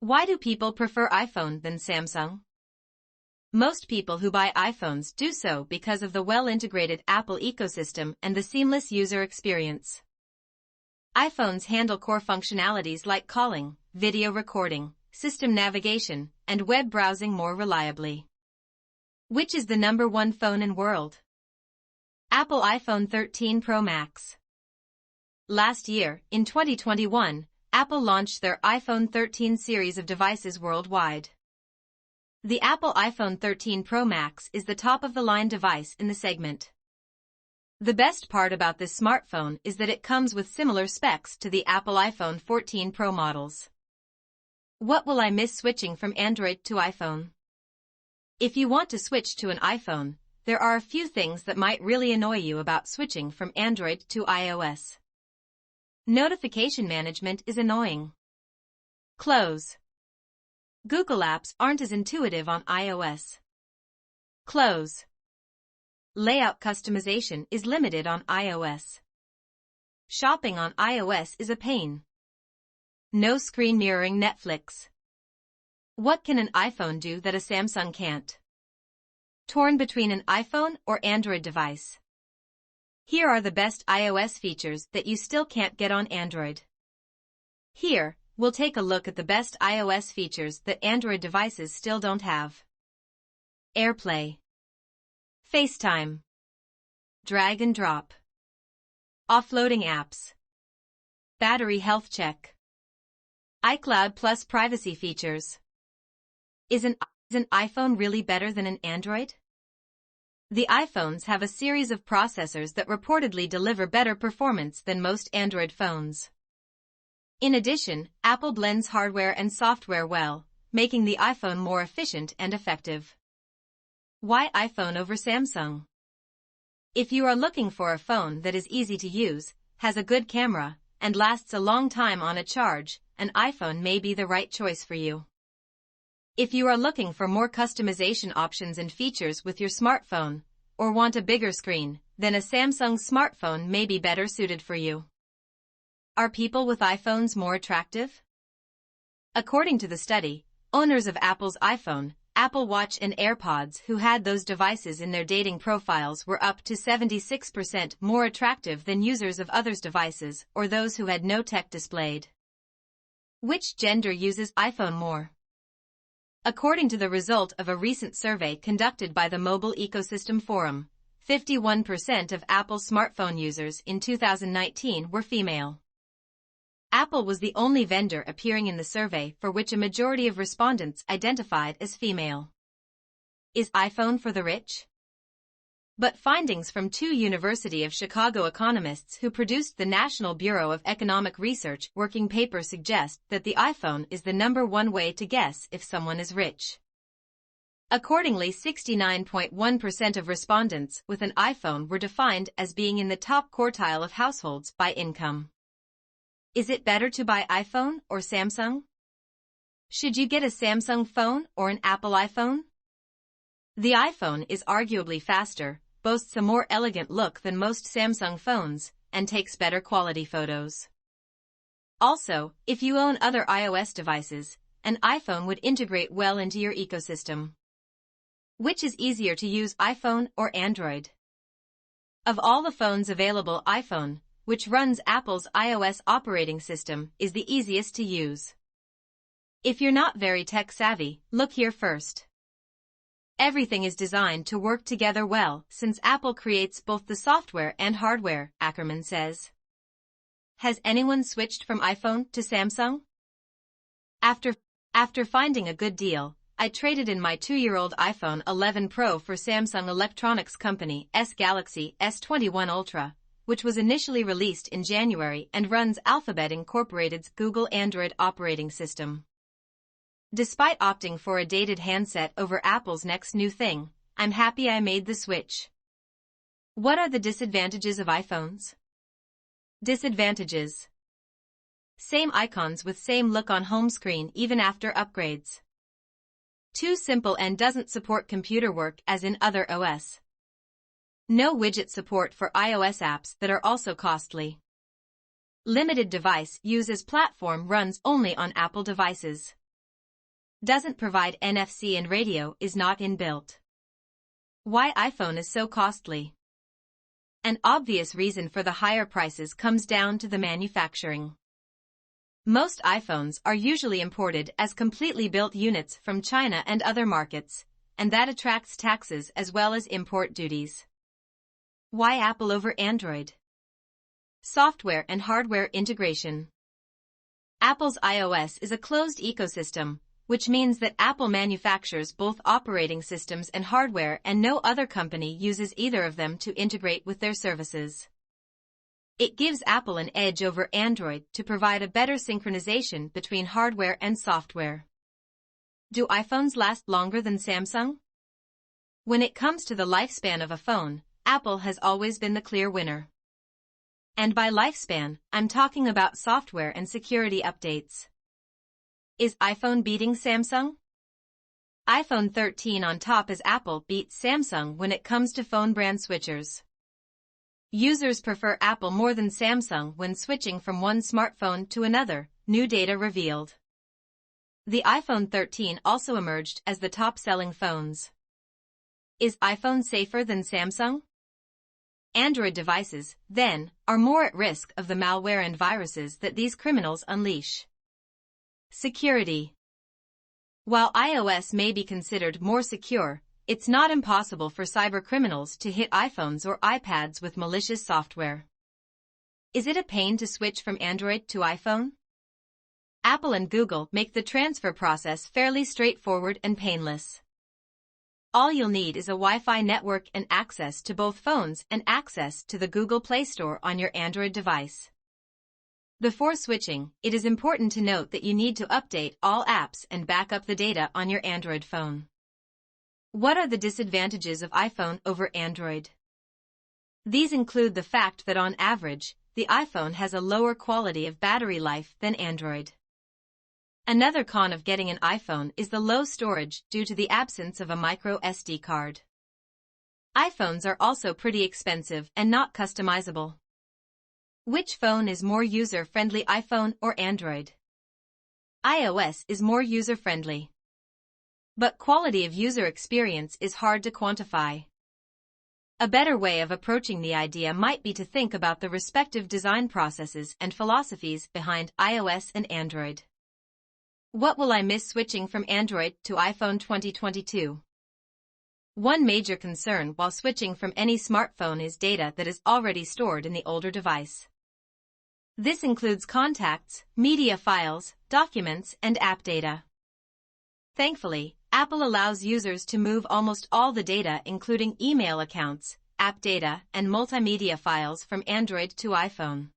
Why do people prefer iPhone than Samsung? Most people who buy iPhones do so because of the well-integrated Apple ecosystem and the seamless user experience. iPhones handle core functionalities like calling, video recording, system navigation, and web browsing more reliably. Which is the #1 phone in world? Apple iPhone 13 Pro Max. Last year, in 2021, Apple launched their iPhone 13 series of devices worldwide. The Apple iPhone 13 Pro Max is the top-of-the-line device in the segment. The best part about this smartphone is that it comes with similar specs to the Apple iPhone 14 Pro models. What will I miss switching from Android to iPhone? If you want to switch to an iPhone, there are a few things that might really annoy you about switching from Android to iOS. Notification management is annoying. Close. Google Apps aren't as intuitive on iOS. Close. Layout customization is limited on iOS. Shopping on iOS is a pain. No screen mirroring Netflix. What can an iPhone do that a Samsung can't? Torn between an iPhone or Android device. Here are the best iOS features that you still can't get on Android. Here, we'll take a look at the best iOS features that Android devices still don't have. AirPlay. FaceTime. Drag and drop. Offloading apps. Battery health check. iCloud Plus privacy features. Is an iPhone really better than an Android? The iPhones have a series of processors that reportedly deliver better performance than most Android phones. In addition, Apple blends hardware and software well, making the iPhone more efficient and effective. Why iPhone over Samsung? If you are looking for a phone that is easy to use, has a good camera, and lasts a long time on a charge, an iPhone may be the right choice for you. If you are looking for more customization options and features with your smartphone, or want a bigger screen, then a Samsung smartphone may be better suited for you. Are people with iPhones more attractive? According to the study, owners of Apple's iPhone, Apple Watch and AirPods who had those devices in their dating profiles were up to 76% more attractive than users of others' devices or those who had no tech displayed. Which gender uses iPhone more? According to the result of a recent survey conducted by the Mobile Ecosystem Forum, 51% of Apple smartphone users in 2019 were female. Apple was the only vendor appearing in the survey for which a majority of respondents identified as female. Is iPhone for the rich? But findings from two University of Chicago economists who produced the National Bureau of Economic Research working paper suggest that the iPhone is the #1 way to guess if someone is rich. Accordingly, 69.1% of respondents with an iPhone were defined as being in the top quartile of households by income. Is it better to buy iPhone or Samsung? Should you get a Samsung phone or an Apple iPhone? The iPhone is arguably faster, boasts a more elegant look than most Samsung phones, and takes better quality photos. Also, if you own other iOS devices, an iPhone would integrate well into your ecosystem. Which is easier to use, iPhone or Android? Of all the phones available, iPhone, which runs Apple's iOS operating system, is the easiest to use. If you're not very tech-savvy, look here first. Everything is designed to work together well since Apple creates both the software and hardware, Ackerman says. Has anyone switched from iPhone to Samsung? After finding a good deal, I traded in my 2-year-old iPhone 11 Pro for Samsung Electronics Company's Galaxy S21 Ultra, which was initially released in January and runs Alphabet Incorporated's Google Android operating system. Despite opting for a dated handset over Apple's next new thing, I'm happy I made the switch. What are the disadvantages of iPhones? Disadvantages. Same icons with same look on home screen even after upgrades. Too simple and doesn't support computer work as in other OS. No widget support for iOS apps that are also costly. Limited device use as platform runs only on Apple devices. Doesn't provide NFC and radio is not inbuilt. Why iPhone is so costly? An obvious reason for the higher prices comes down to the manufacturing. Most iPhones are usually imported as completely built units from China and other markets, and that attracts taxes as well as import duties. Why Apple over Android? Software and hardware integration. Apple's iOS is a closed ecosystem, which means that Apple manufactures both operating systems and hardware, and no other company uses either of them to integrate with their services. It gives Apple an edge over Android to provide a better synchronization between hardware and software. Do iPhones last longer than Samsung? When it comes to the lifespan of a phone, Apple has always been the clear winner. And by lifespan, I'm talking about software and security updates. Is iPhone beating Samsung? iPhone 13 on top as Apple beats Samsung when it comes to phone brand switchers. Users prefer Apple more than Samsung when switching from one smartphone to another, new data revealed. The iPhone 13 also emerged as the top-selling phones. Is iPhone safer than Samsung? Android devices, then, are more at risk of the malware and viruses that these criminals unleash. Security. While iOS may be considered more secure, it's not impossible for cybercriminals to hit iPhones or iPads with malicious software. Is it a pain to switch from Android to iPhone? Apple and Google make the transfer process fairly straightforward and painless. All you'll need is a Wi-Fi network and access to both phones and access to the Google Play Store on your Android device. Before switching, it is important to note that you need to update all apps and back up the data on your Android phone. What are the disadvantages of iPhone over Android? These include the fact that on average, the iPhone has a lower quality of battery life than Android. Another con of getting an iPhone is the low storage due to the absence of a micro SD card. iPhones are also pretty expensive and not customizable. Which phone is more user-friendly, iPhone or Android? iOS is more user-friendly. But quality of user experience is hard to quantify. A better way of approaching the idea might be to think about the respective design processes and philosophies behind iOS and Android. What will I miss switching from Android to iPhone 2022? One major concern while switching from any smartphone is data that is already stored in the older device. This includes contacts, media files, documents, and app data. Thankfully, Apple allows users to move almost all the data, including email accounts, app data, and multimedia files from Android to iPhone.